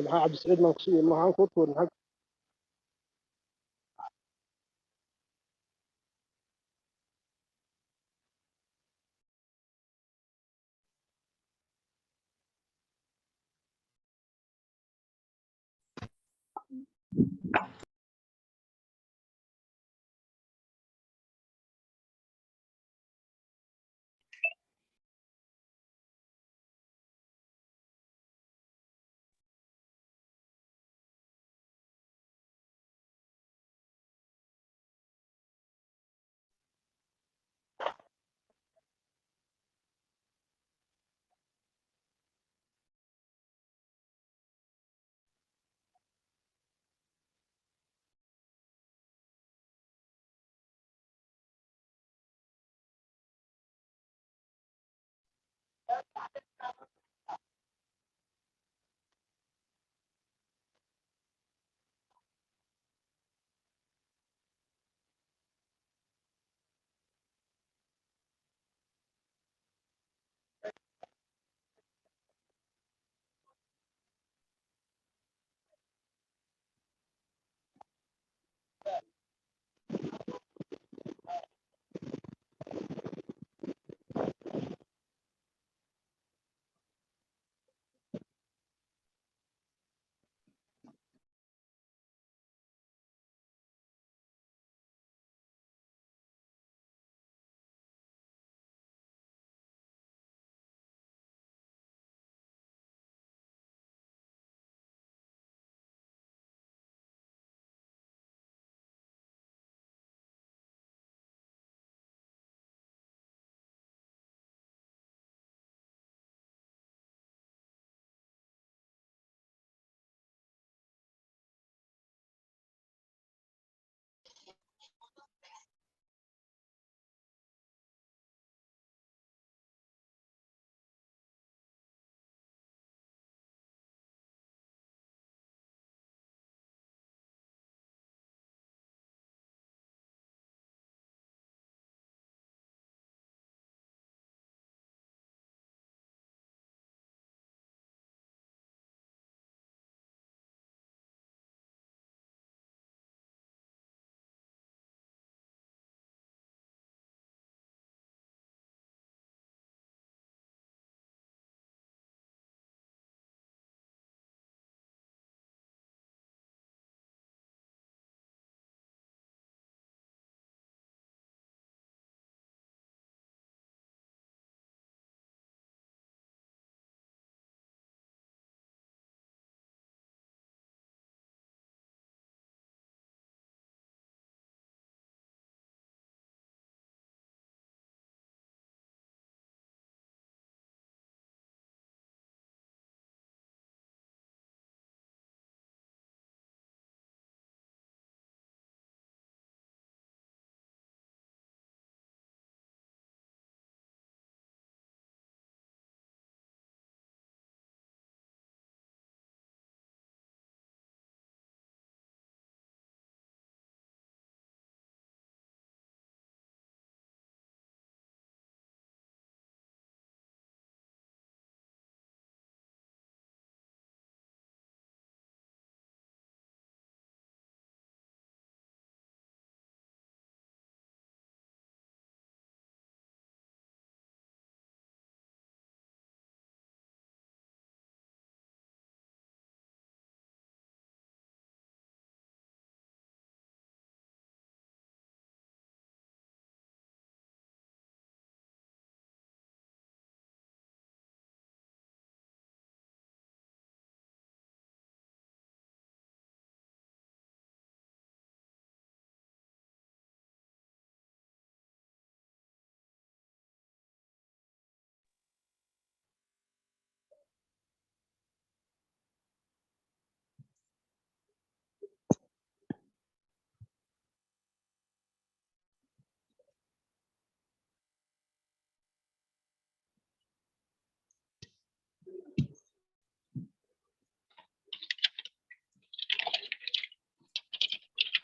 maxaa cabdisiciid maxaan kuu tuurin xag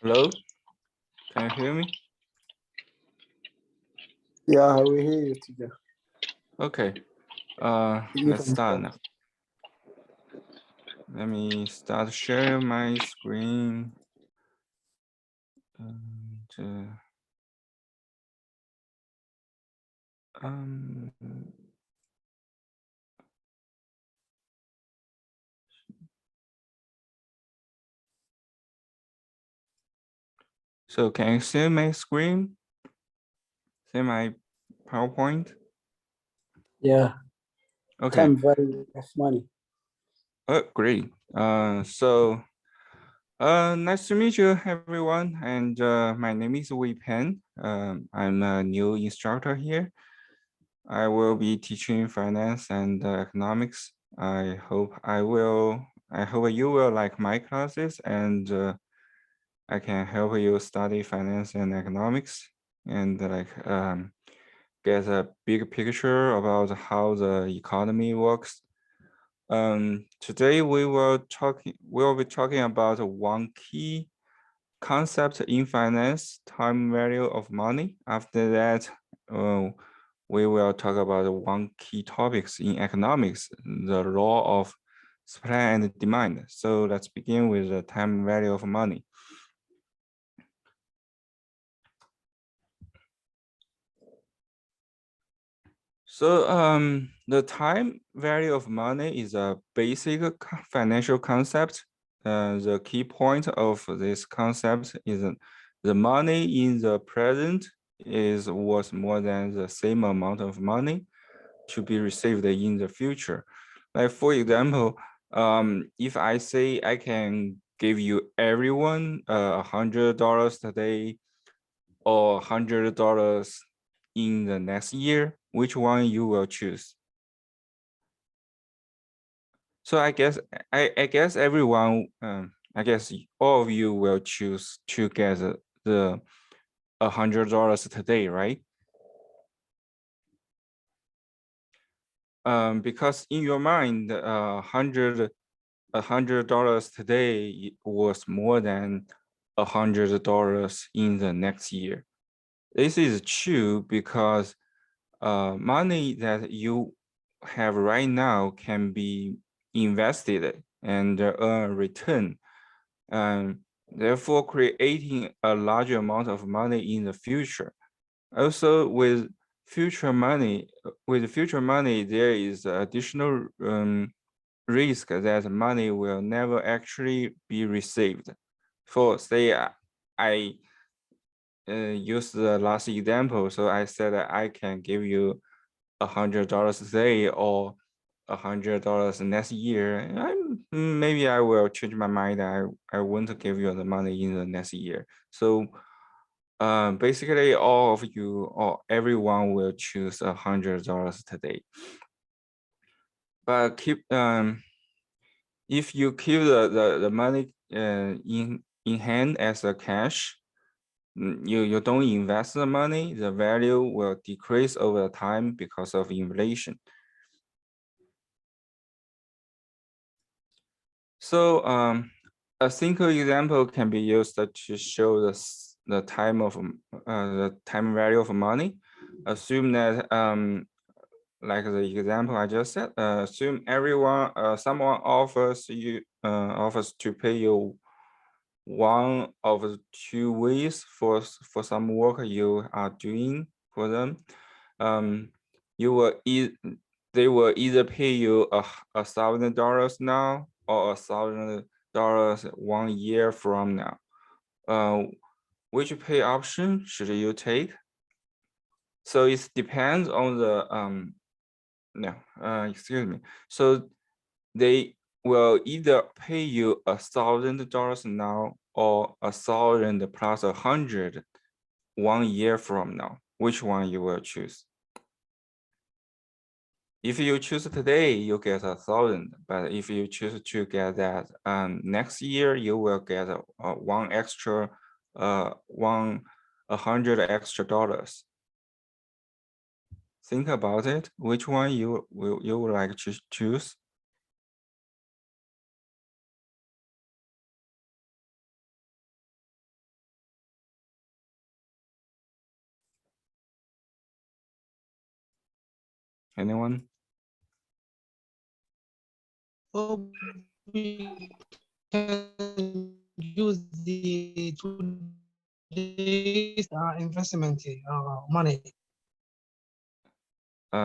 Hello, can you hear me? Yeah, we hear you, teacher. Okay, let's start now. Let me start sharing my screen. And, so can you see my screen? See my PowerPoint? Yeah. Okay. Time value of money. Oh, great. Nice to meet you, everyone. And my name is Wei Pen. I'm a new instructor here. I will be teaching finance and economics. I hope you will like my classes, and I can help you study finance and economics and get a big picture about how the economy works. Today we'll be talking about one key concept in finance, time value of money. After that, we will talk about one key topics in economics, the law of supply and demand. So let's begin with the time value of money. So the time value of money is a basic financial concept. The key point of this concept is the money in the present is worth more than the same amount of money to be received in the future. Like for example, if I say I can give you everyone $100 today or $100 in the next year, which one you will choose? So I guess everyone, I guess all of you will choose to get the $100 today, right? Because in your mind, $100 today was more than $100 in the next year. This is true because money that you have right now can be invested and earn return, and therefore creating a larger amount of money in the future. Also, with future money, there is additional risk that money will never actually be received. For say, I use the last example, so I said that I can give you $100 today or $100 next year. Maybe I will change my mind. I want to give you the money in the next year. So basically all of you or everyone will choose $100 today. But if you keep the money in hand as a cash, you don't invest the money, the value will decrease over time because of inflation. So a simple example can be used to show the time value of money. Assume that like the example I just said, assume someone offers to pay you one of the 2 ways for some work you are doing for them. They will either pay you $1,000 now or $1,000 1 year from now. Which pay option should you take? So it depends on the excuse me. So they will either pay you $1,000 now or $1,000 plus 100 1 year from now. Which one you will choose? If you choose today, you get 1,000. But if you choose to get that next year, you will get $100 extra. Think about it. Which one you would like to choose? Anyone? we can use the today's investment money.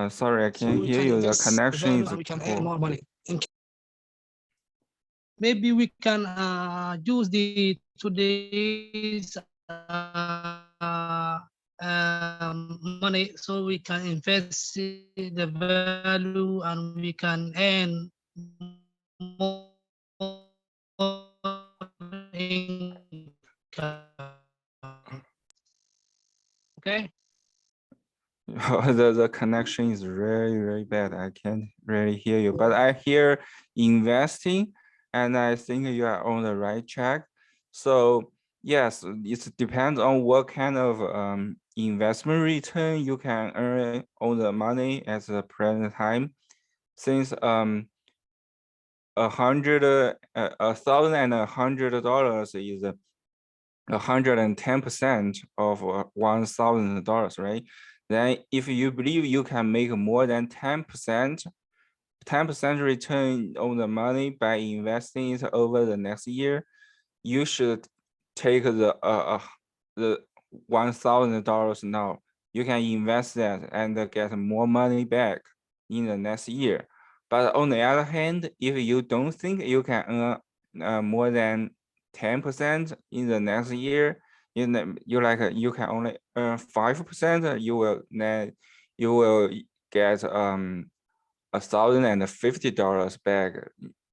Sorry, I So can't we hear can you. The invest the connection value is and we can earn poor. more money. Maybe we can use the today's money so we can invest the value and we can earn more income. Okay. The connection is very bad. I can't really hear you, but I hear investing, and I think you are on the right track. So yes, it depends on what kind of investment return you can earn on the money at the present time. Since $1,100 is $110% of $1,000, right? Then if you believe you can make more than 10% return on the money by investing it over the next year, you should take the $1,000 now. You can invest that and get more money back in the next year. But on the other hand, if you don't think you can earn more than 10% in the next year, you can only earn 5%, you will get $1,050 back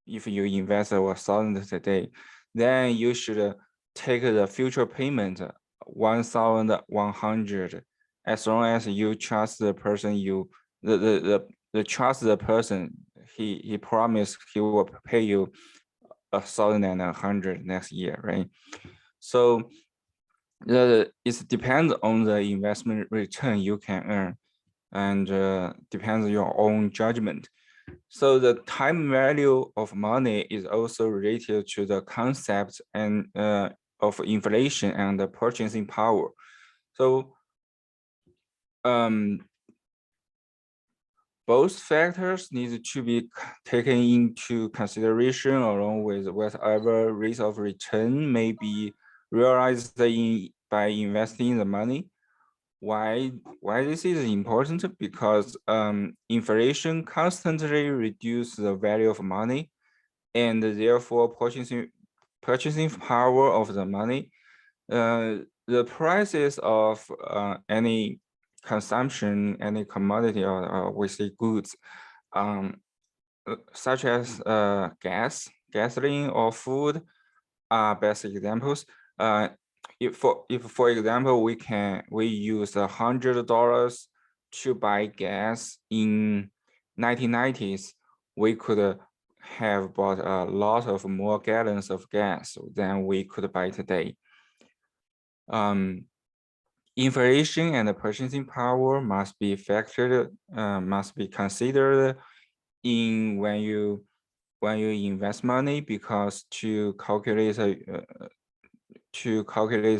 if you invest $1,000 today. Then you should take the future payment 1,100, as long as you trust the person trust the person. He promised he will pay you 1,100 next year, right? So it depends on the investment return you can earn, and depends on your own judgment. So the time value of money is also related to the concept and of inflation and the purchasing power. So both factors need to be taken into consideration along with whatever rate of return may be realized by investing the money. Why this is important? Because inflation constantly reduces the value of money, and therefore purchasing power of the money. The prices of any consumption, any commodity, or we say goods, such as gasoline or food, are best examples. If for example we use $100 to buy gas in 1990s, we could have bought a lot of more gallons of gas than we could buy today. Inflation and the purchasing power must be considered in when you invest money, because to calculate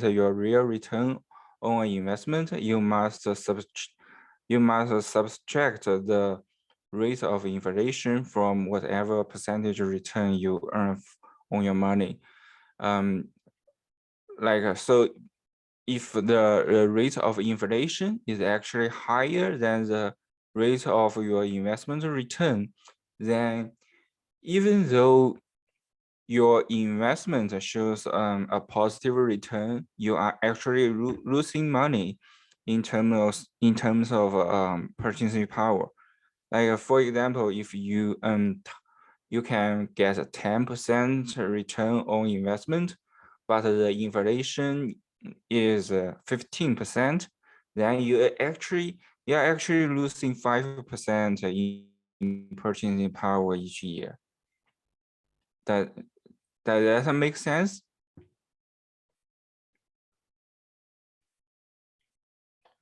your real return on an investment, you must subtract the rate of inflation from whatever percentage return you earn on your money. So if the rate of inflation is actually higher than the rate of your investment return, then even though your investment shows a positive return, you are actually losing money in terms of purchasing power. Like for example, if you can get a 10% return on investment, but the inflation is 15%, then you are actually losing 5% in purchasing power each year. Does that make sense?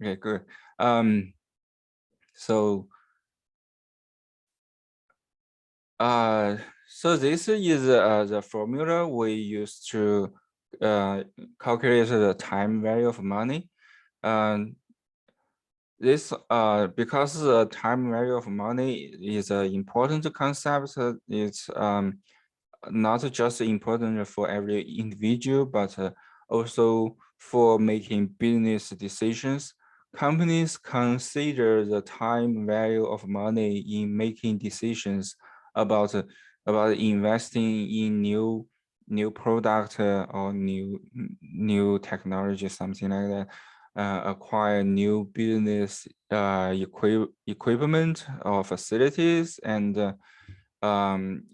Okay, good. So this is the formula we use to calculate the time value of money. This because the time value of money is an important concept. It's not just important for every individual, but also for making business decisions. Companies consider the time value of money in making decisions about investing in new product or new technology, something like that. Acquire new business equipment or facilities, and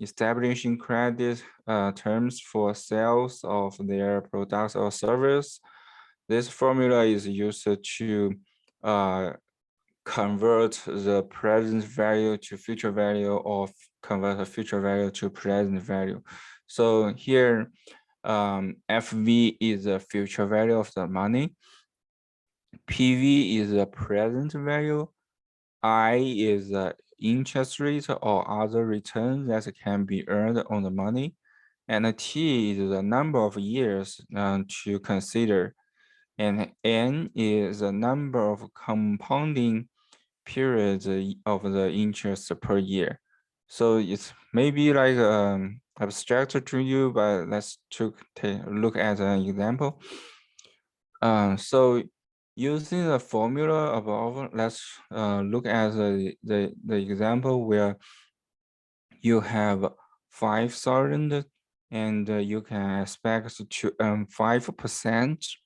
establishing credit terms for sales of their products or service. This formula is used to convert the present value to future value, or convert the future value to present value. So here, FV is the future value of the money. PV is the present value. I is the interest rate or other returns that can be earned on the money. And T is the number of years to consider. And N is the number of compounding periods of the interest per year. So it's maybe like abstract to you, but let's take a look at an example. So using the formula above, let's look at the example where you have 5,000 and you can expect to earn 5%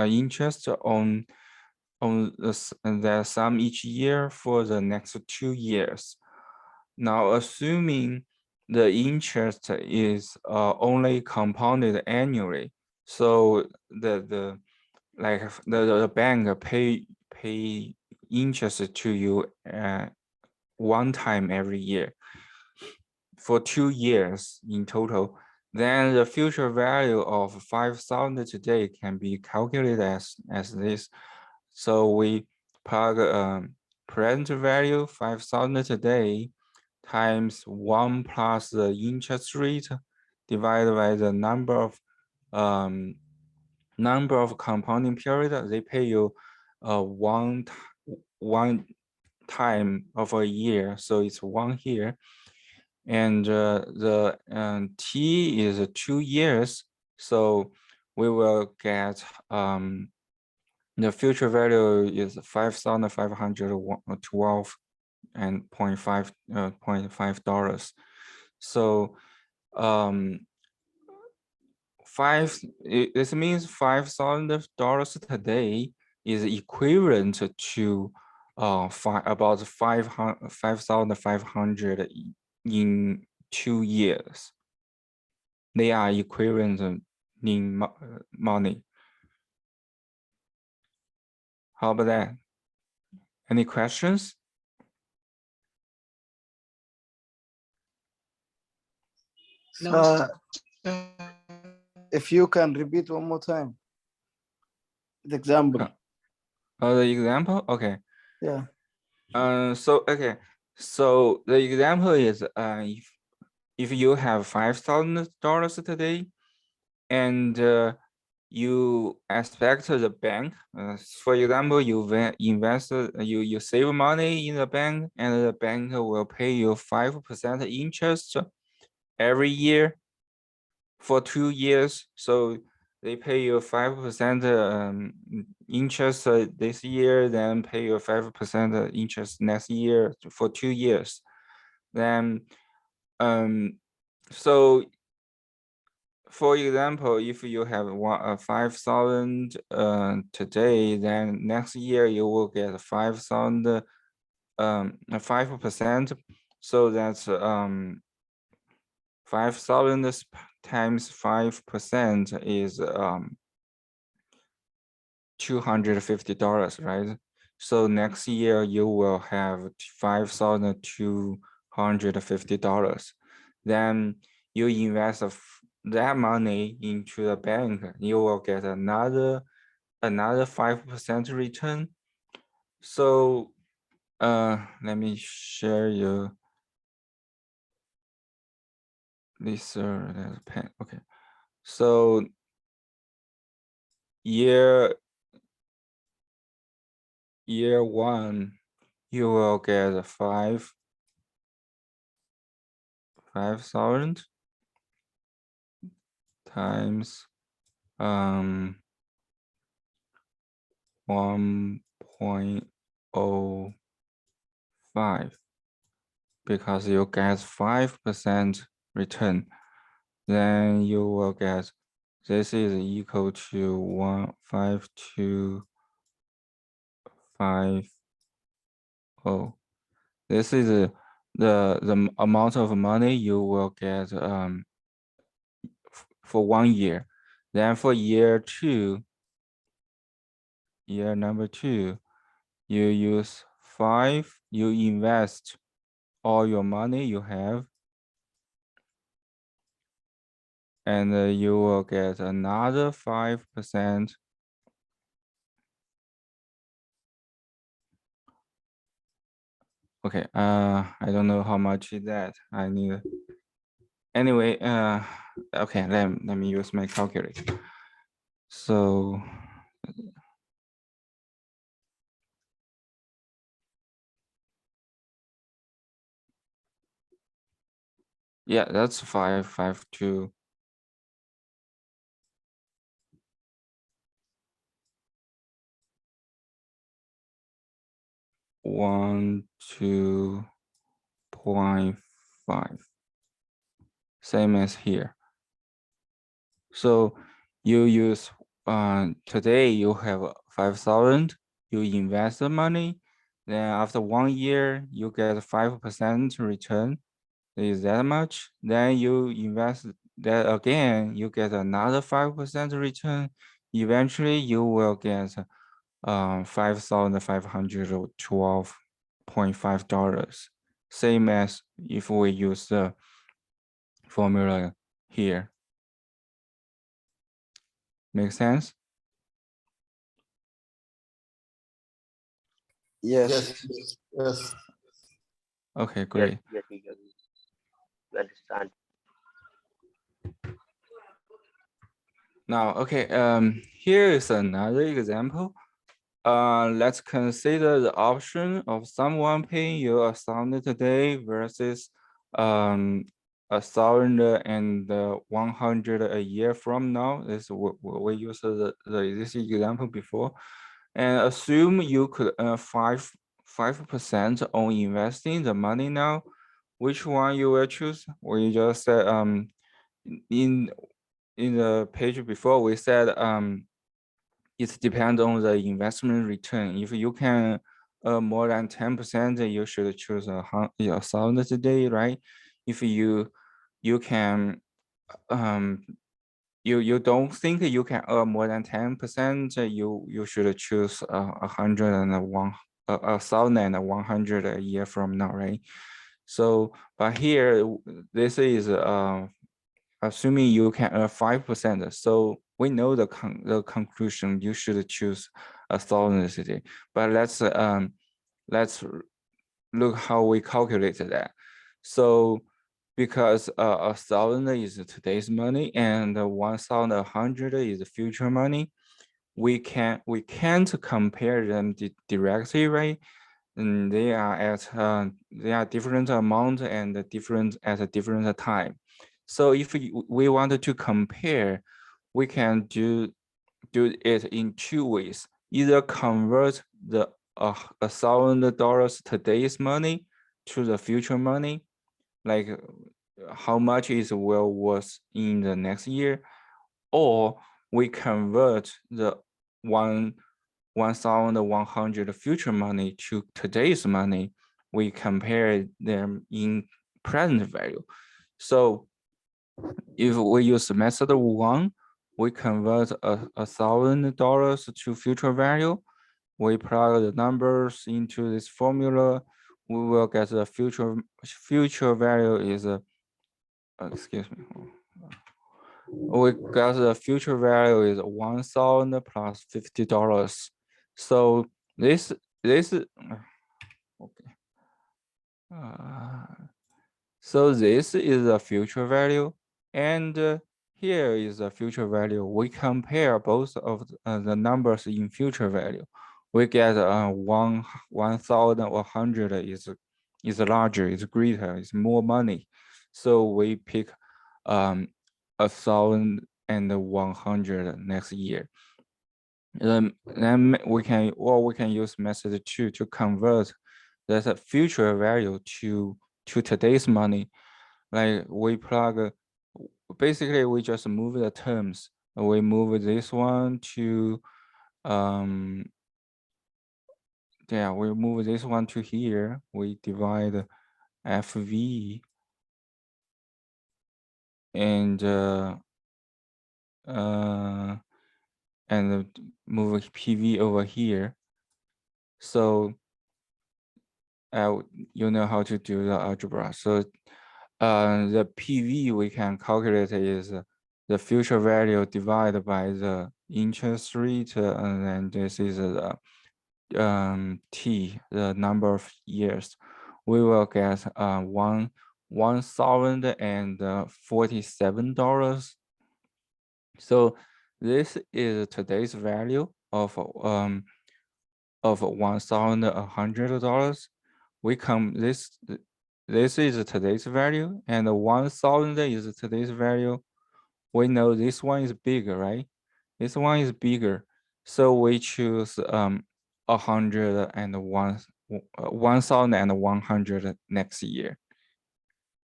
interest on the sum each year for the next 2 years. Now, assuming the interest is only compounded annually, so the bank pay interest to you one time every year for 2 years in total, then the future value of 5,000 today can be calculated as this. So we plug present value 5,000 today times 1 plus the interest rate divided by the number of compounding period. They pay you one time of a year, so it's 1 here. And the T is 2 years, so we will get the future value is 5,512 and $0.5. So this means $5,000 today is equivalent to about 5,500 in 2 years. They are equivalent in money. How about that? Any questions? No, If you can repeat one more time. The example. The example? Okay. Yeah. So the example is if you have $5,000 today, and you expect the bank, for example, you invest, you save money in the bank, and the bank will pay you 5% interest every year for 2 years. So they pay you 5% interest this year, then pay you 5% interest next year for 2 years. Then so for example, if you have 5,000 today, then next year you will get 5,000 5%. So that's 5,000 times 5% is $250, right? So next year you will have $5,250. Then you invest that money into the bank, you will get another 5% return. So let me share you this pen. Okay, so year 1, you will get 5,000. times 1.05 because you get 5% return. Then you will get this is equal to 15250. This is the amount of money you will get for 1 year. Then for year number 2, you use 5, you invest all your money you have, and you will get another 5%. Okay, I don't know how much is that. I need. Anyway, okay, let me use my calculator. So yeah, that's 552. 2.5, same as here. So you use today you have 5,000, you invest the money, then after 1 year you get 5% return. Is that much? Then you invest that again, you get another 5% return. Eventually you will get $5,512.5, same as if we use the formula here. Make sense? Yes. Yes. Okay, great. Yes, we understand. Now, okay, here is another example. Let's consider the option of someone paying you $1,000 today versus 1,100 a year from now. This we used this example before, and assume you could earn 5% on investing the money now. Which one you will choose? We just said in the page before we said it depends on the investment return. If you can more than 10%, you should choose $1,000 today, right? If you can you don't think you can earn more than 10%, you should choose 1,100 a year from now, right? So, but here this is assuming you can earn 5%. So we know the conclusion. You should choose $1,000 today. But let's look how we calculated that. So because 1,000 is today's money and 1,100 is future money, we can't compare them directly, right? And they are different amount and different at a different time. So if we wanted to compare, we can do it in 2 ways. Either convert the $1,000 today's money to the future money, like how much is well worth in the next year, or we convert the 1,100 future money to today's money. We compare them in present value. So if we use method 1, we convert $1,000 to future value. We plug the numbers into this formula. We will get the future value is excuse me. We got the future value is 1,000 plus $50. So this okay. So this is the future value, and here is the future value. We compare both of the numbers in future value. We get 1,100 is larger, is greater, is more money. So we pick 1,000 and 100 next year. Then we can use method 2 to convert that future value to today's money. Like we plug, basically we just move the terms. We move this one to we move this one to here. We divide FV and move PV over here. So you know how to do the algebra. So the PV we can calculate is the future value divided by the interest rate, and then this is the T, the number of years. We will get $1,047. So this is today's value of $1,100. We come this is today's value, and 1,000 is today's value. We know this one is bigger, right? This one is bigger, so we choose 1,100 next year.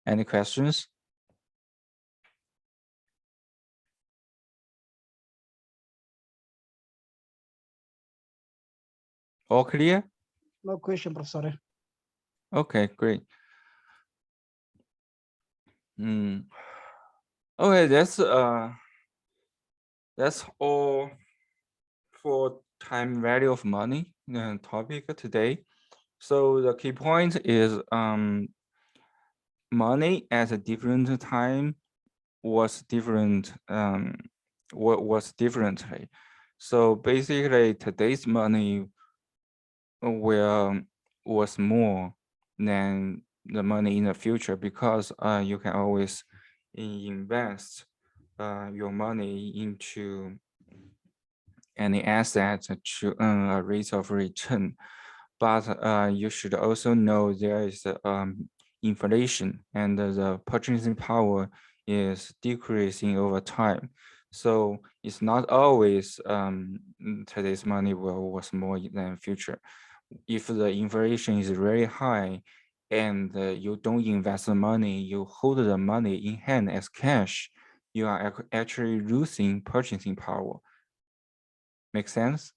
Any questions? All clear? No question, Professor. Okay, great. Okay, that's all for time value of money topic today. So the key point is money at a different time was different was differently. So basically today's money was more than the money in the future, because you can always invest your money into any asset to earn a rate of return. But you should also know there is inflation, and the purchasing power is decreasing over time. So it's not always today's money was more than future. If the inflation is very high and you don't invest the money, you hold the money in hand as cash, you are actually losing purchasing power. Make sense?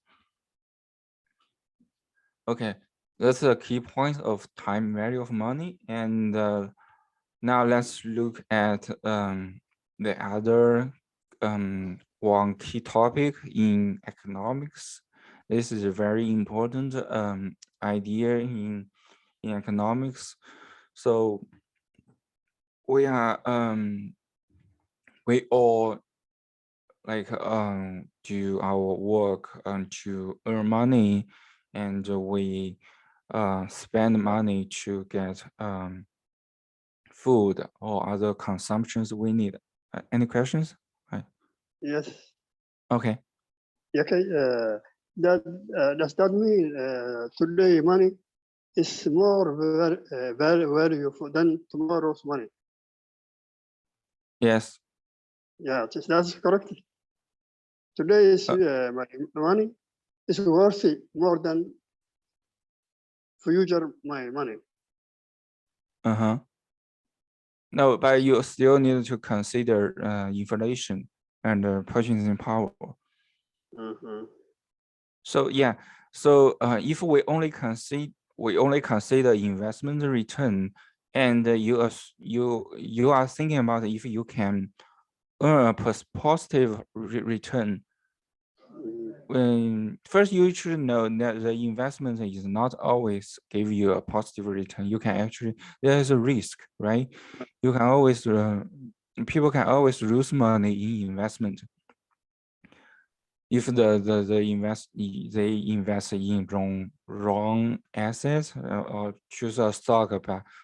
Okay, that's a key point of time value of money. And now let's look at the other one key topic in economics. This is a very important idea in economics. So we all like do our work to earn money, and we spend money to get food or other consumptions we need. Any questions? Yes. Okay. Okay. Does that mean today money is more valuable than tomorrow's money? Yes. Yeah, that's correct. Today's my money is worthy more than future my money. No, but you still need to consider inflation and purchasing power. So yeah, so if we only consider investment return, and you are thinking about if you can earn a positive return. First you should know that the investment is not always give you a positive return. You can actually, there is a risk, right? You can always people can always lose money in investment if they invest in wrong assets or choose a stock,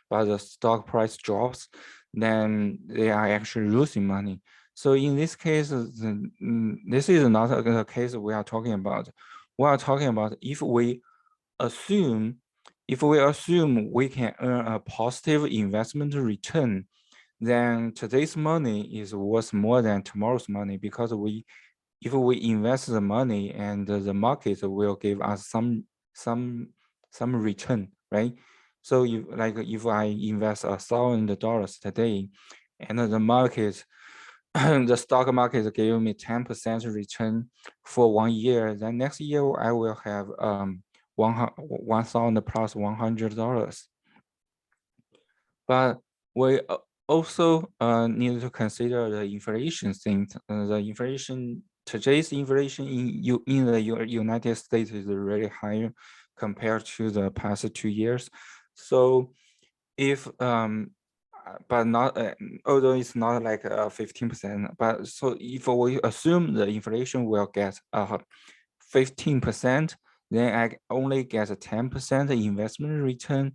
but the stock price drops, then they are actually losing money. So in this case, this is not a case we are talking about. We are talking about if we assume we can earn a positive investment return, then today's money is worth more than tomorrow's money, because if we invest the money and the market will give us some return, right? So if I invest $1,000 today, and the market, the stock market gave me 10% return for 1 year, then next year I will have 1,000 plus $100. But we also need to consider the inflation thing. Today's inflation in the United States is really high compared to the past 2 years. So if but not although it's not like 15%, but so if we assume the inflation will get 15%, then I only get a 10% investment return.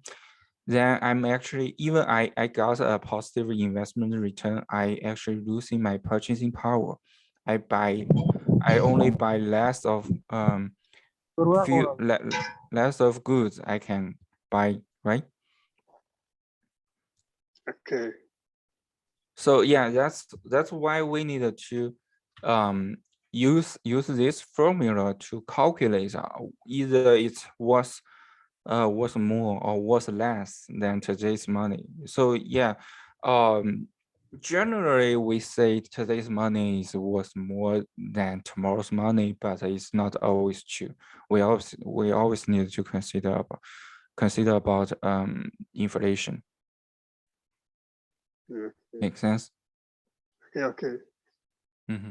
Then I'm actually, even I got a positive investment return, I actually losing my purchasing power. I only buy less of less of goods I can buy, right? Okay. So yeah, that's why we needed to use this formula to calculate either it's worth more or worth less than today's money. So yeah, generally we say today's money is worth more than tomorrow's money, but it's not always true. We always need to consider about inflation. Yeah. Make sense? Okay. Okay. Mm-hmm.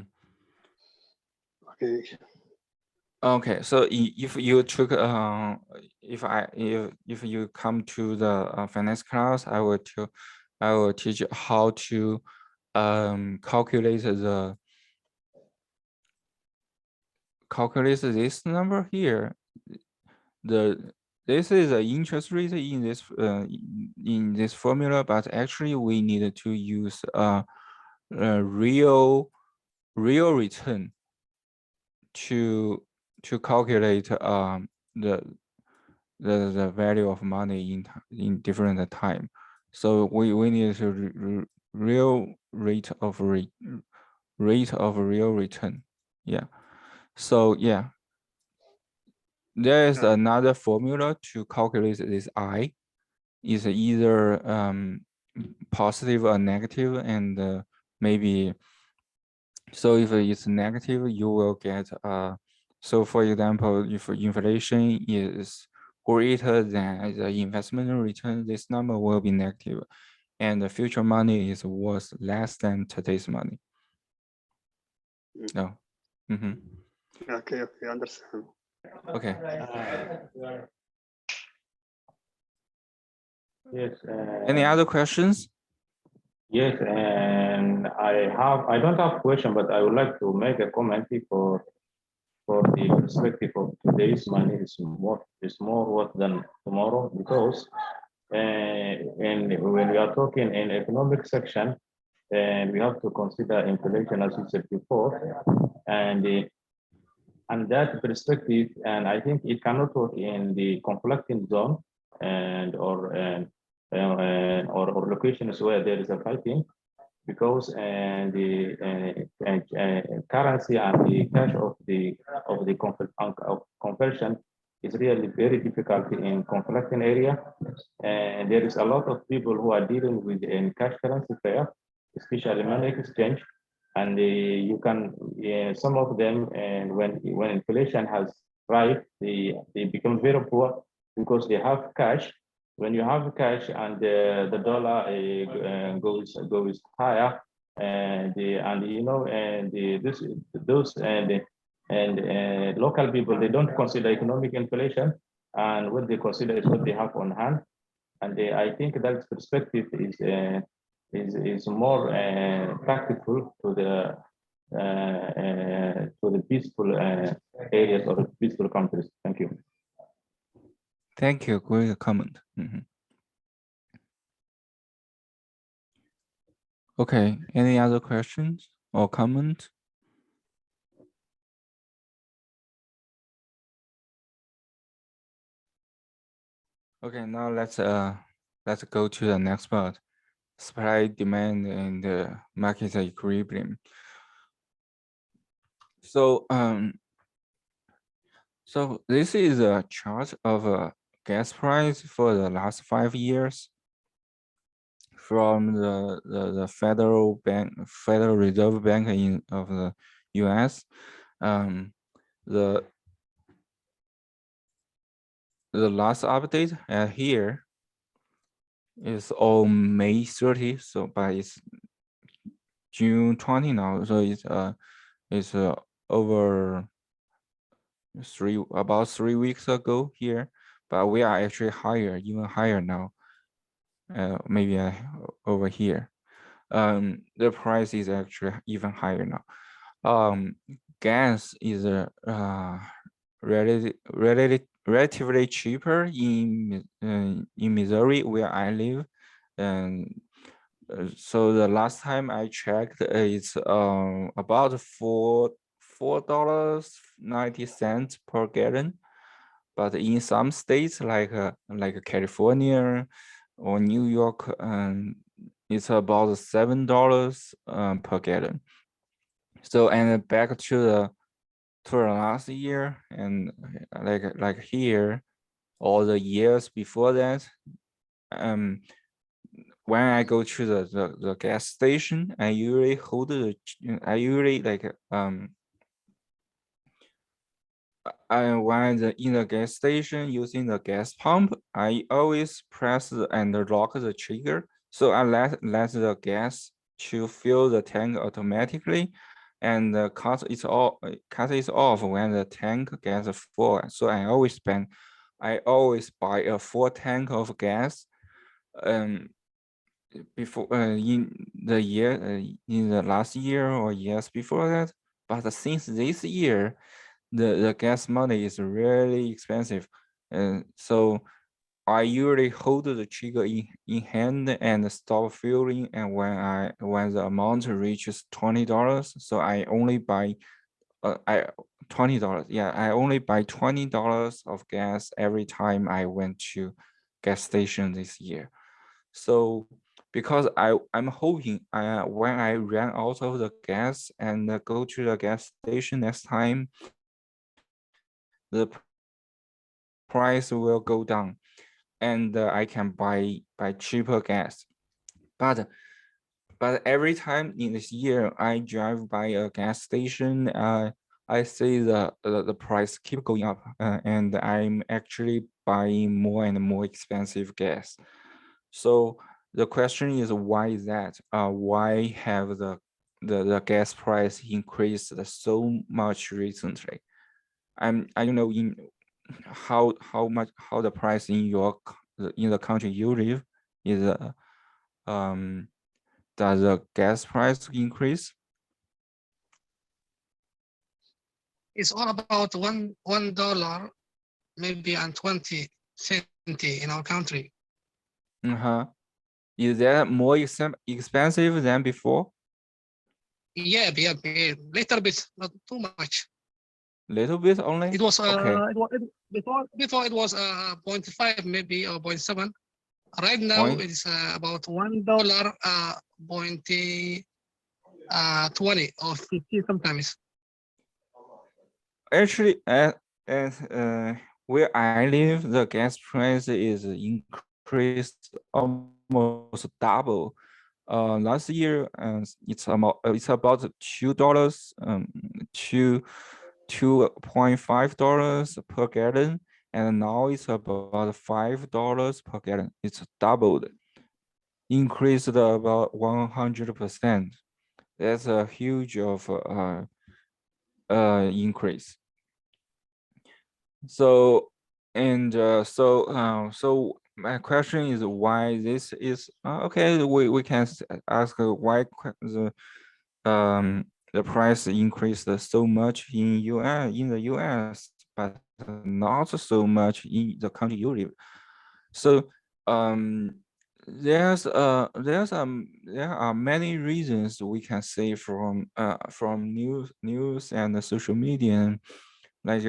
Okay. Okay, so if you took if you come to the finance class, I will teach you how to calculate this number here. This is the interest rate in this formula, but actually we need to use real return to calculate the value of money in different time. So we need to real rate of real return. Yeah. So yeah, there is another formula to calculate this I. Is either positive or negative, and maybe. So if it's negative, you will get so for example, if inflation is greater than the investment return, this number will be negative, and the future money is worth less than today's money. No. Mm-hmm. Okay. Okay. Understand. Okay. Yes. Any other questions? Yes, and I don't have a question, but I would like to make a comment for the perspective of today's money is more worth than tomorrow, because and when we are talking in economic section, and we have to consider inflation, as you said before, and that perspective, and I think it cannot work in the conflicting zone or locations where there is a fighting, because the currency and the cash of the conversion is really very difficult in conflicting area, and there is a lot of people who are dealing with in cash currency pair, especially money exchange, and you can some of them, and when inflation has arrived, they become very poor because they have cash. When you have cash and the dollar goes higher, and local people, they don't consider economic inflation, and what they consider is what they have on hand, and I think that perspective is more practical to the peaceful areas or peaceful countries. Thank you. Thank you. Great comment. Mm-hmm. Okay. Any other questions or comments? Okay. Now let's go to the next part. supply, demand, and market equilibrium. So so this is a chart of gas price for the last 5 years from the Federal Reserve Bank of the US. The last update here is on May 30, so but it's June 20 now, so it's over about 3 weeks ago here, but we are actually higher, even higher now. Maybe over here. The price is actually even higher now. Gas is relatively cheaper in Missouri where I live, and so the last time I checked, it's about $4.90 per gallon. But in some states like California or New York, it's about $7 per gallon. So and back to the last year, and like here, all the years before that, when I go to the gas station, I usually when in the gas station using the gas pump, I always press and lock the trigger. So I let the gas to fill the tank automatically, and cut it off when the tank gets full. So I always buy a full tank of gas. Before in the last year or years before that, but since this year, the gas money is really expensive, and so I usually hold the trigger in hand and stop filling, and when the amount reaches $20, so I only buy $20. Yeah, I only buy $20 of gas every time I went to gas station this year. So because I'm hoping when I ran out of the gas and go to the gas station next time, the price will go down, and I can buy cheaper gas. But every time in this year I drive by a gas station, I see the price keep going up, and I'm actually buying more and more expensive gas. So the question is, why is that? Why have the gas price increased so much recently? I don't know how the price in the country you live is does the gas price increase? It's all about $1 maybe and 20 centi in our country. Is that more expensive than before? Yeah, little bit, not too much. Little bit only? It was Okay. before it was 0.5 maybe or 0.7. Right now it's about $1 20 or 50 sometimes. Actually, where I live, the gas price is increased almost double. Last year, it's about $2, $2.5 per gallon, and now it's about $5 per gallon. It's doubled, increased about 100%. That's a huge increase. So so my question is why this is okay. We can ask why the price increased so much in the US, but not so much in the country you live. So there are many reasons we can say from news and social media, like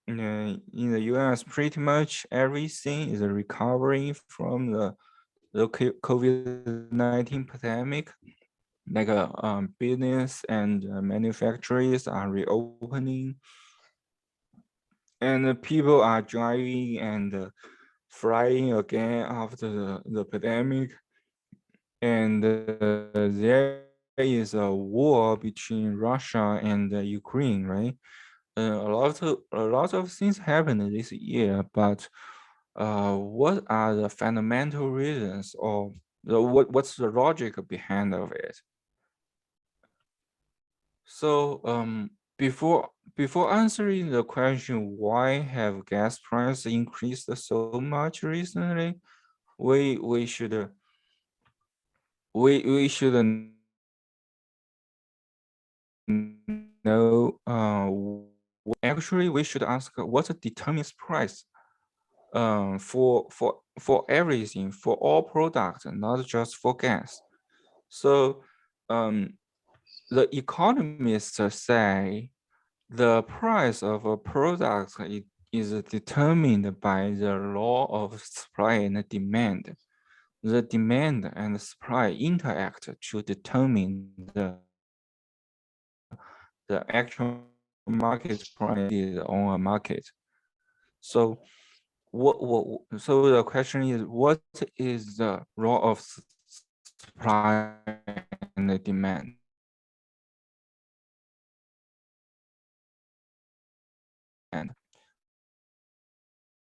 in the US, pretty much everything is recovering from the COVID-19 pandemic, like business and manufacturers are reopening, and people are driving and flying again after the pandemic. And there is a war between Russia and Ukraine, right? A lot of things happened this year, but what are the fundamental reasons, or what's the logic behind of it? So before answering the question why have gas prices increased so much recently, we should we should know actually we should ask what determines price for everything, for all products, not just for gas. So the economists say the price of a product is determined by the law of supply and demand. The demand and supply interact to determine the actual market price on a market. So so the question is, what is the role of supply and demand? And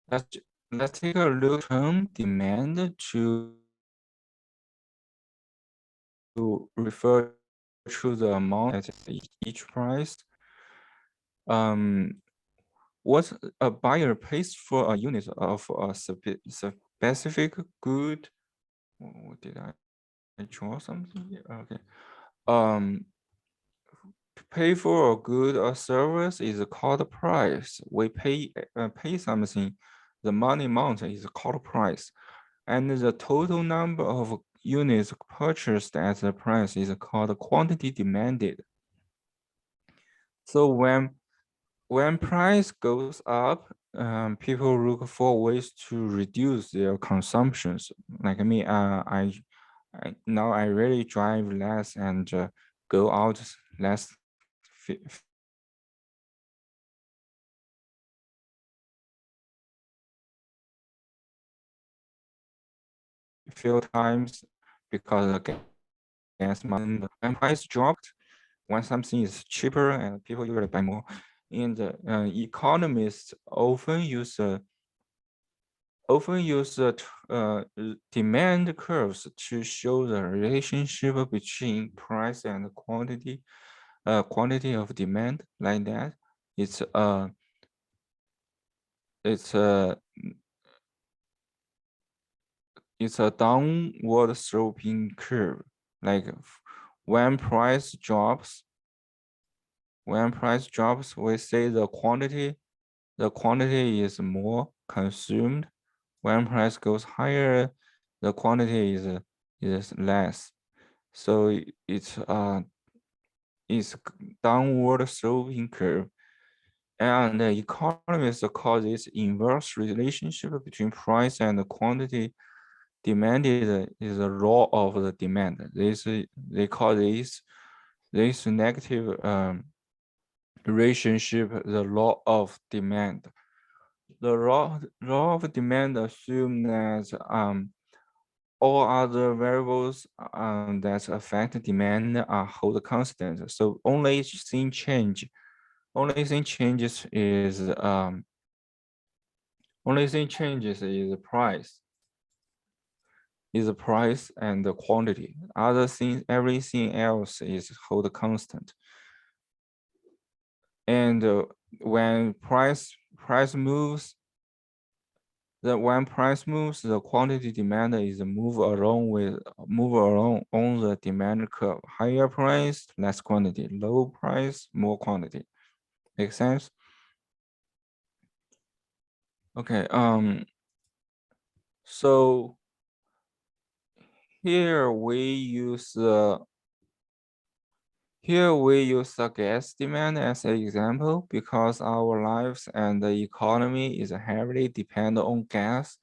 let's take a look at term demand to refer to the amount at each price. What a buyer pays for a unit of a specific good. Did I draw something here? Okay. Pay for a good or service is called price. We pay something, the money amount is called price, and the total number of units purchased at the price is called quantity demanded. So when price goes up, people look for ways to reduce their consumptions. Like me, now I really drive less and go out less few times because the gas money when price dropped, when something is cheaper and people usually buy more. And economists often use demand curves to show the relationship between price and quantity of demand, like that. It's a downward sloping curve. Like when price drops, we say the quantity is more consumed. When price goes higher, the quantity is less. So it's downward sloping curve. And the economists call this inverse relationship between price and quantity demanded is a law of the demand. They call this negative relationship the law of demand. The law of demand assumes that all other variables that affect demand are hold constant. So only thing changes is price. Is the price and the quantity. Other things, everything else is hold constant. And when price moves, when price moves, the quantity demand is move along on the demand curve. Higher price, less quantity. Low price, more quantity. Make sense? Okay. So here we use the gas demand as an example because our lives and the economy is heavily dependent on gas.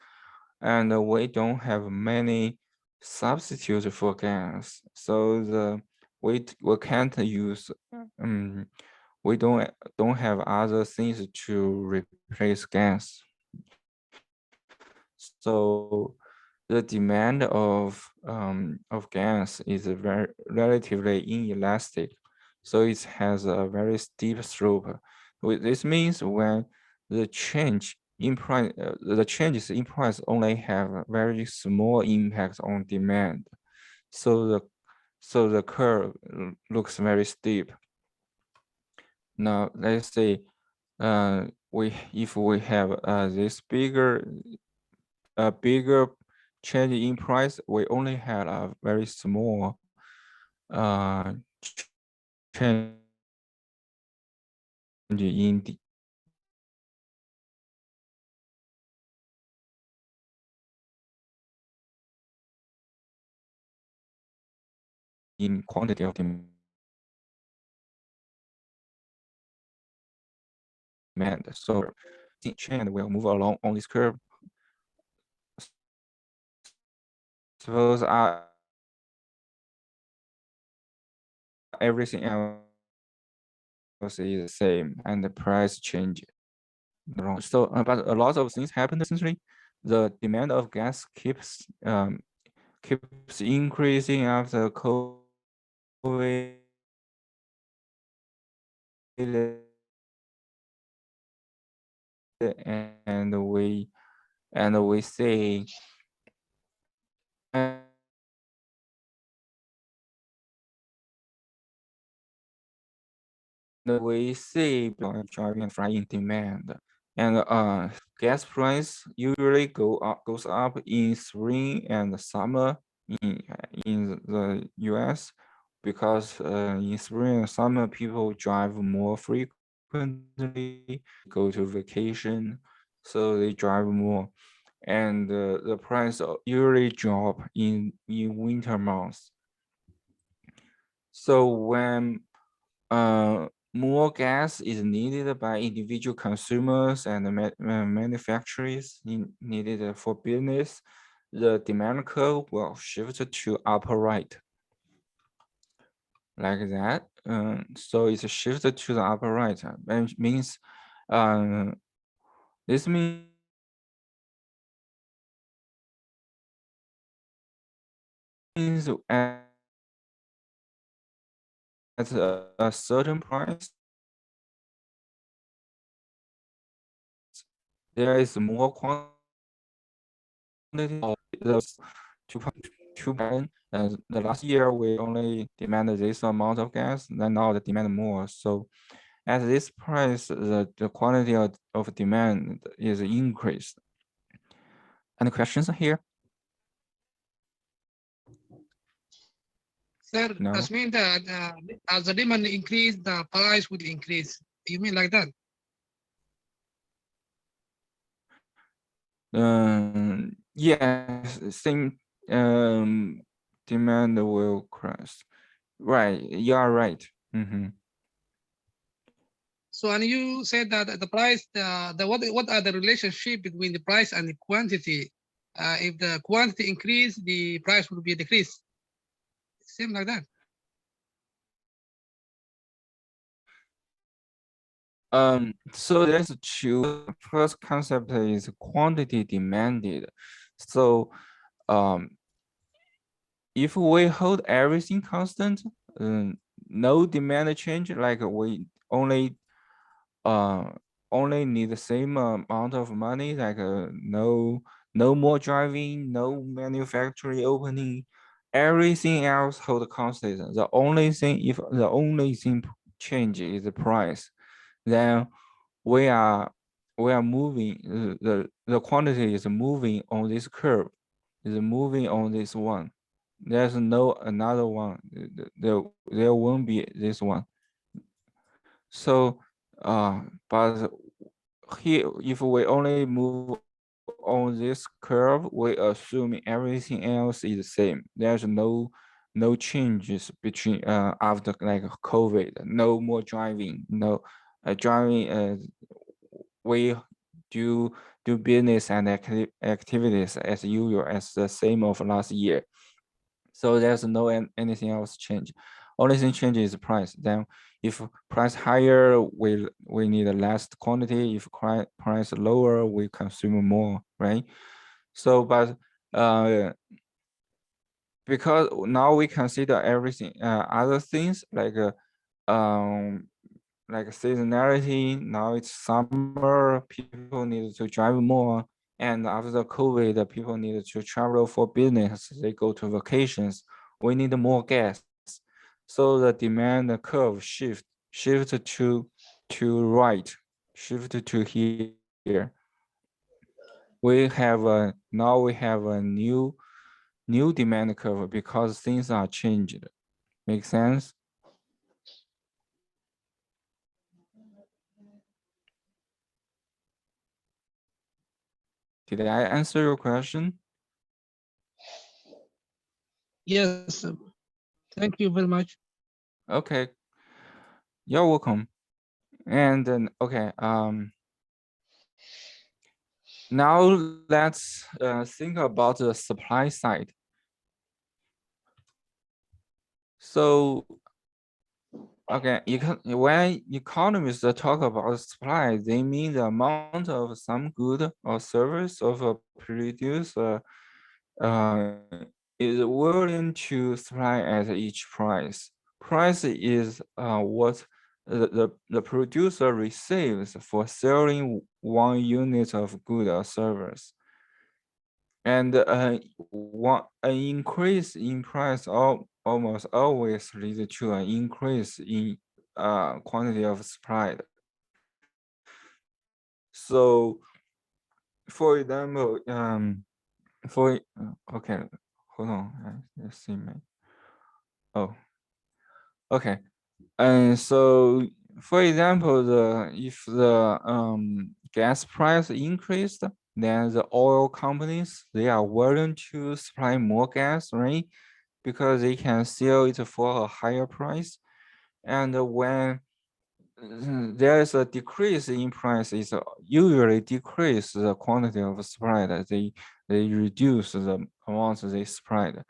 and we don't have many substitutes for gas. So we can't use we don't have other things to replace gas. So the demand of gas is very relatively inelastic. So it has a very steep slope. This means when the change in price, the changes in price only have a very small impact on demand. So the curve looks very steep. Now let's say if we have this bigger change in price, we only had a very small change in the quantity of demand. So the trend will move along on this curve. Suppose everything else is the same and the price change. So, but a lot of things happen recently. The demand of gas keeps increasing after COVID. And we say and we see driving and flying demand, and gas price usually goes up in spring and summer in the US, because in spring and summer people drive more frequently, go to vacation, so they drive more, and the price usually drop in winter months. So when more gas is needed by individual consumers and manufacturers needed for business, the demand curve will shift to upper right, like that. So it's shifted to the upper right, and means this means at a certain price, there is more quantity of those 2 and the last year we only demanded this amount of gas, then now the demand more. So at this price, the quantity of demand is increased. Any questions here? Sir, No. that means that as the demand increase, the price will increase. You mean like that? Yes, same demand will crash. Right, you are right. So, and you said that the price, what are the relationship between the price and the quantity? If the quantity increase, the price will be decreased. Same like that. So there's two. First concept is quantity demanded. So, if we hold everything constant, no demand change, like we only need the same amount of money, like no more driving, no manufacturing opening, everything else hold constant. The only thing change is the price. Then we are moving, the quantity is moving on this curve, is moving on this one. There's no another one. There won't be this one. So but here, if we only move on this curve, we assume everything else is the same. There's no changes between after like COVID, no more driving, no driving we do business and activities as usual, as the same of last year. So there's no anything else change. Only thing changes is price. Then if price higher, we need less quantity. If price lower, we consume more, right? So, but because now we consider everything, other things like seasonality. Now it's summer, people need to drive more, and after the COVID, the people need to travel for business. They go to vacations. We need more gas, so the demand curve shift to right, shift to here. We have now we have a new demand curve because things are changed. Make sense? Did I answer your question? Yes. Thank you very much. Okay, you're welcome. And then okay, now let's think about the supply side. So okay, when economists talk about supply, they mean the amount of some good or service of a producer is willing to supply at each price. Price is what the producer receives for selling 1 unit of good or service. And an increase in price almost always leads to an increase in quantity of supply. So, for example, okay, hold on, let's see, man. Oh, okay. And so, for example, if the gas price increased, then the oil companies, they are willing to supply more gas, right? Because they can sell it for a higher price. And when there is a decrease in price, it's usually decrease the quantity of supply that they reduce the amount they supplied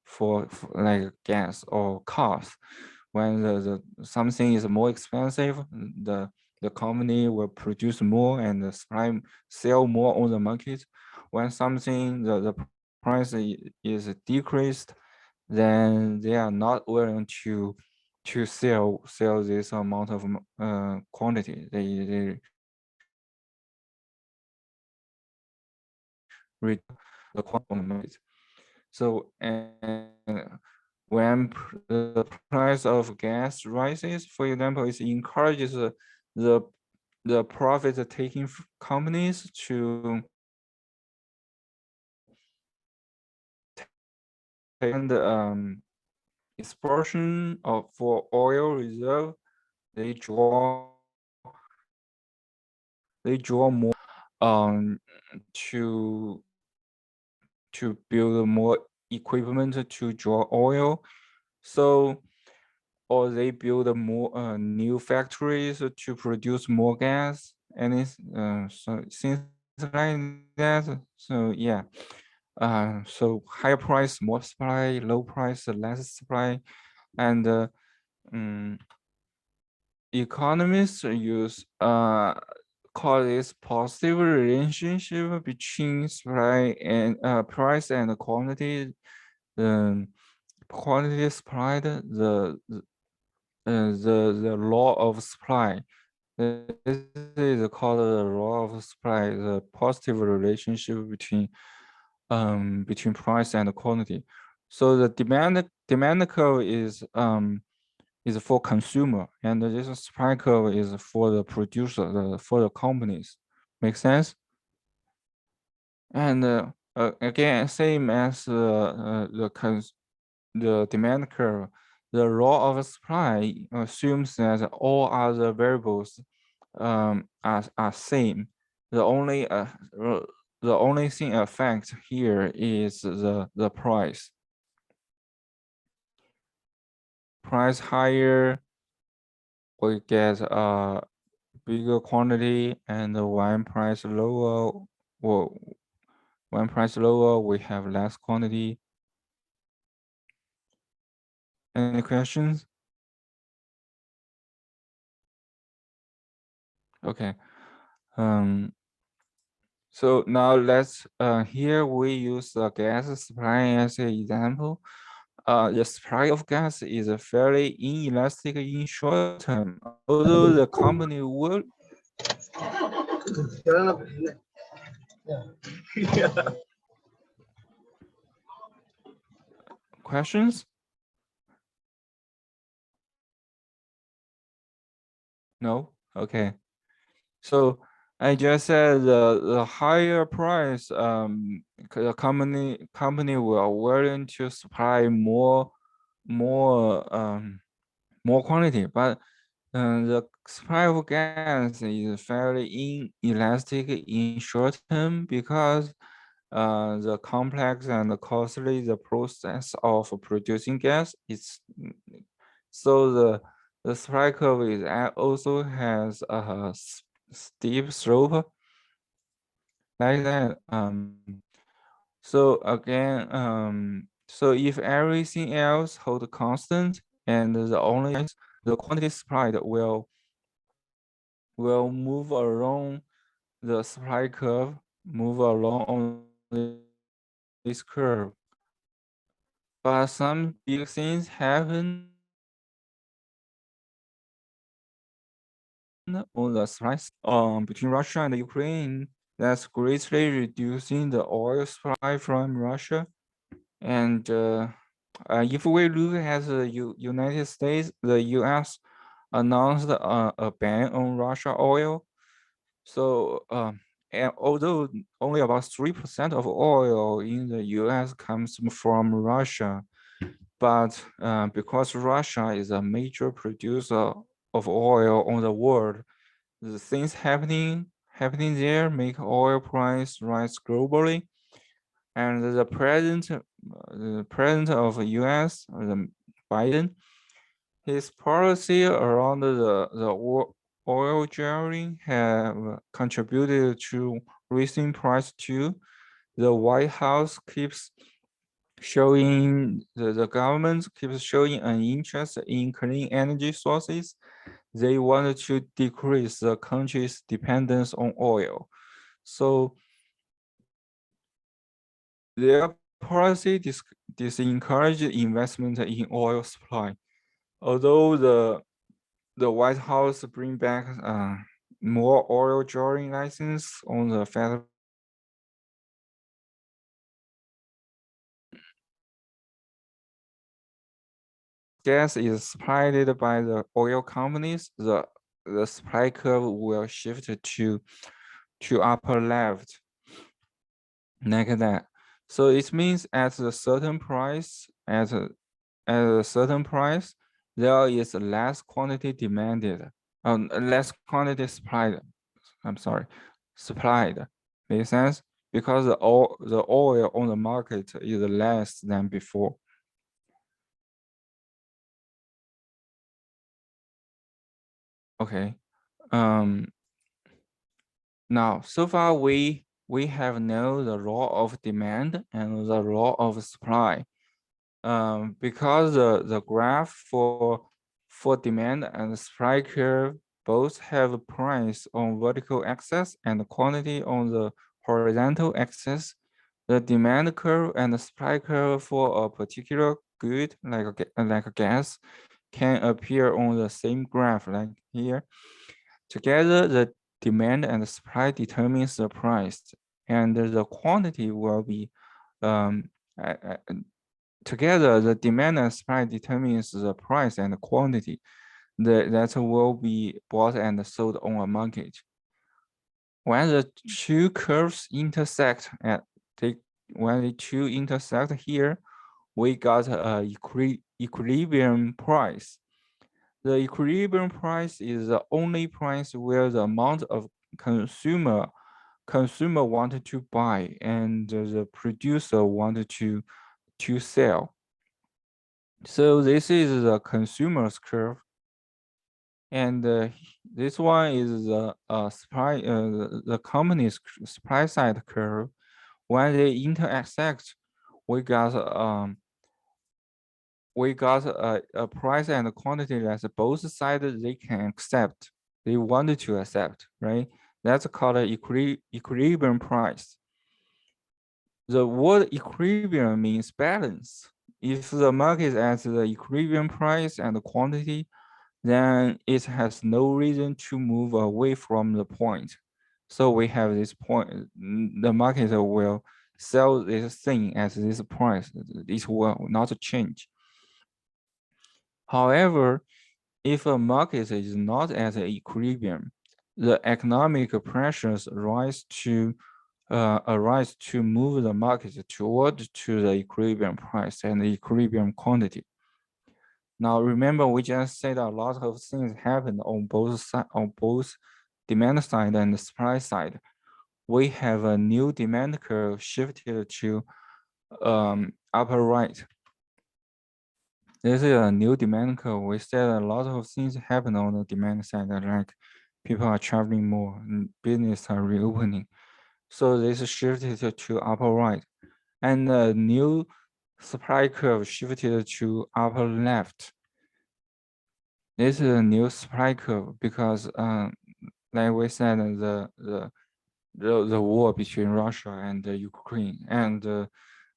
for like gas or cars. When the something is more expensive, the company will produce more and sell more on the market. When something the price is decreased, then they are not willing to sell this amount of quantity. They read the quantity on the market. So and when the price of gas rises, for example, it encourages the profit taking companies to and explosion of for oil reserve. They draw more to build more equipment to draw oil. So, or they build more new factories to produce more gas, and it's so things like that. So yeah, so higher price, more supply; low price, less supply, and economists use call this positive relationship between supply and price and quantity. The quantity supplied, the law of supply. This is called the law of supply, the positive relationship between price and quantity. So the demand curve is for consumer, and this supply curve is for the producer, for the companies. Make sense? And again, same as the demand curve, the law of supply assumes that all other variables are same. The only thing affect here is the price. Price higher, we get bigger quantity, and when price lower, well, when price lower, we have less quantity. Any questions? Okay. So now let's here we use the gas supply as an example. The supply of gas is fairly inelastic in short term, although the company will. Questions? No? Okay. So I just said the higher price, the company will willing to supply more quantity, but the supply of gas is fairly inelastic in short term because the complex and costly the process of producing gas is so the supply curve is also has a steep slope like that. So again, so if everything else hold constant and the only the quantity supplied will move along the supply curve, move along on this curve. But some big things happen on the supply between Russia and Ukraine that's greatly reducing the oil supply from Russia. And if we look at the United States, the US announced a ban on Russia oil. So and although only about 3% of oil in the US comes from Russia, but because Russia is a major producer of oil on the world, the things happening there make oil price rise globally. And the president of US, Biden, his policy around the oil drilling have contributed to raising price too. The White House keeps showing the government keeps showing an interest in clean energy sources. They wanted to decrease the country's dependence on oil. So their policy disencouraged investment in oil supply. Although the White House bring back more oil drilling license on the federal gas is supplied by the oil companies, the supply curve will shift to upper left like that. So it means at a certain price, at a certain price, there is less quantity demanded, less quantity supplied. I'm sorry, supplied. Make sense? Because the oil on the market is less than before. Okay. Now, so far we have known the law of demand and the law of supply. Because the graph for demand and supply curve both have a price on vertical axis and quantity on the horizontal axis. The demand curve and the supply curve for a particular good, like a gas, can appear on the same graph like here. Together, the demand and the supply determines the price, and the quantity will be together, the demand and supply determines the price and the quantity that will be bought and sold on a market. When the two curves intersect when the two intersect here, we got a equilibrium price. The equilibrium price is the only price where the amount of consumer wanted to buy and the producer wanted to sell. So this is the consumer's curve. And this one is the supply, the company's supply side curve. When they intersect, we got a price and a quantity that both sides they can accept. They wanted to accept, right? That's called an equilibrium price. The word equilibrium means balance. If the market is at the equilibrium price and the quantity, then it has no reason to move away from the point. So we have this point, the market will sell this thing at this price. It will not change. However, if a market is not at equilibrium, the economic pressures arise to move the market toward to the equilibrium price and the equilibrium quantity. Now, remember, we just said a lot of things happen on both demand side and the supply side. We have a new demand curve shifted to upper right. This is a new demand curve. We said a lot of things happen on the demand side, like people are traveling more and business are reopening. So this shifted to upper right. And the new supply curve shifted to upper left. This is a new supply curve because, like we said, the war between Russia and Ukraine and the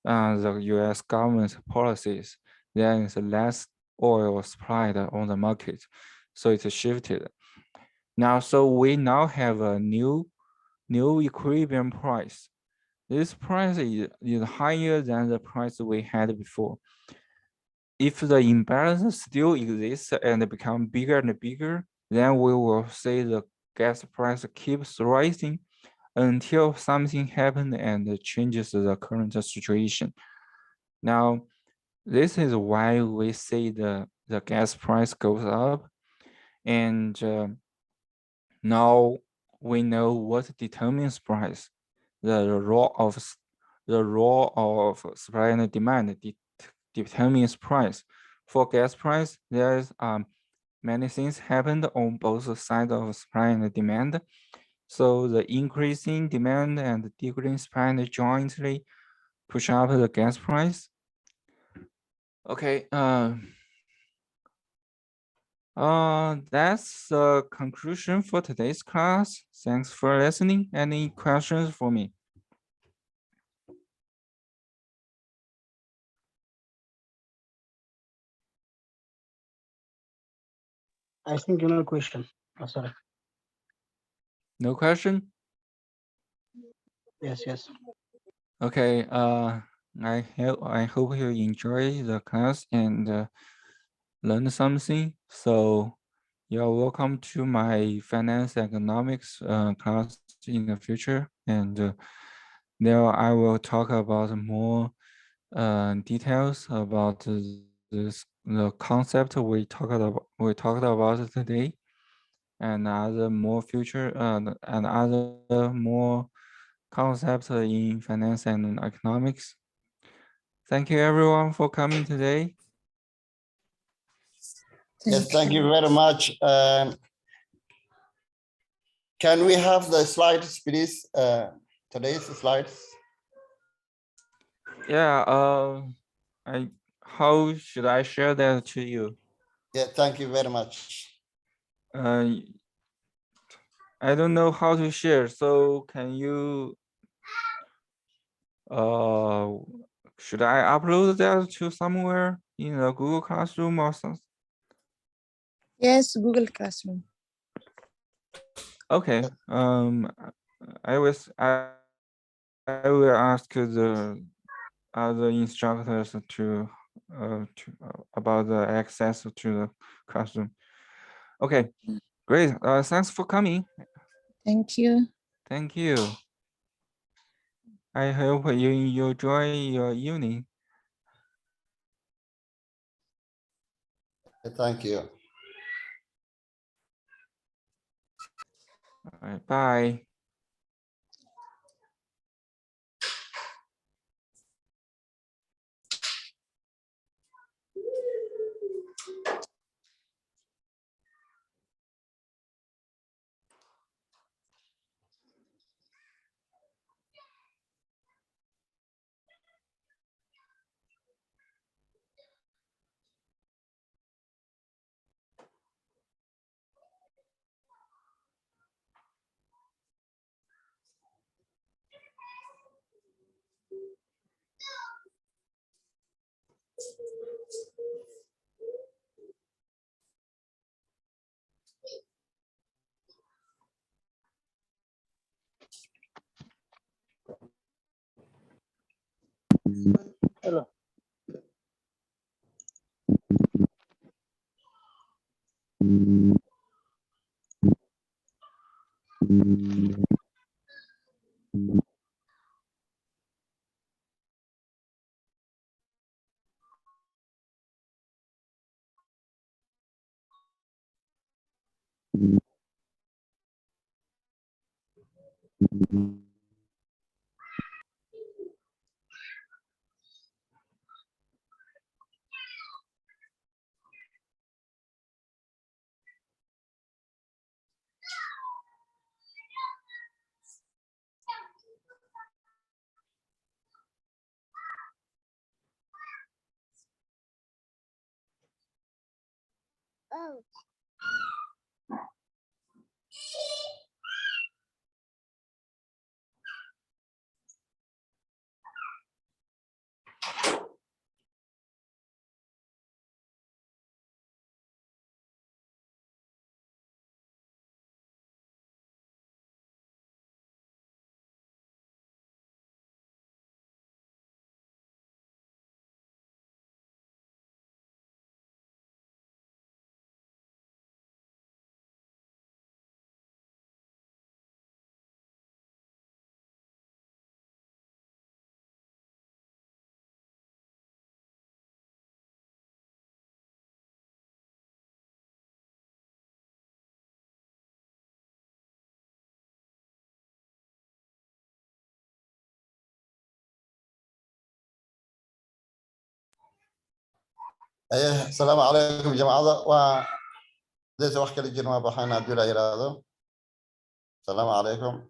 U.S. government policies, there is less oil supplied on the market, so it's shifted. Now, so we now have a new equilibrium price. This price is higher than the price we had before. If the imbalance still exists and become bigger and bigger, then we will say the gas price keeps rising until something happens and changes the current situation. Now, this is why we say the gas price goes up, and now we know what determines price. The law of supply and demand determines price. For gas price, there's many things happened on both sides of supply and demand. So the increasing demand and decreasing supply jointly push up the gas price. Okay, that's the conclusion for today's class. Thanks for listening. Any questions for me? I think no question. Oh, sorry. No question? Yes. Okay, I hope you enjoy the class and learn something. So you're welcome to my finance economics class in the future, and there I will talk about more details about the concept we talked about today, and other more future and other more concepts in finance and economics. Thank you everyone for coming today. Yes, thank you very much. Can we have the slides, please? Today's slides. Yeah, how should I share that to you? Yeah, thank you very much. I don't know how to share, so can you should I upload that to somewhere in the Google Classroom or something? Yes, Google Classroom. Okay. I will ask the other instructors to about the access to the classroom. Okay, great. Thanks for coming. Thank you. Thank you. I hope you enjoy your evening. Thank you. All right, bye. Hello. السلام عليكم جماعة وليس وحكي لجنوا بحنا دولا يرادو. السلام عليكم.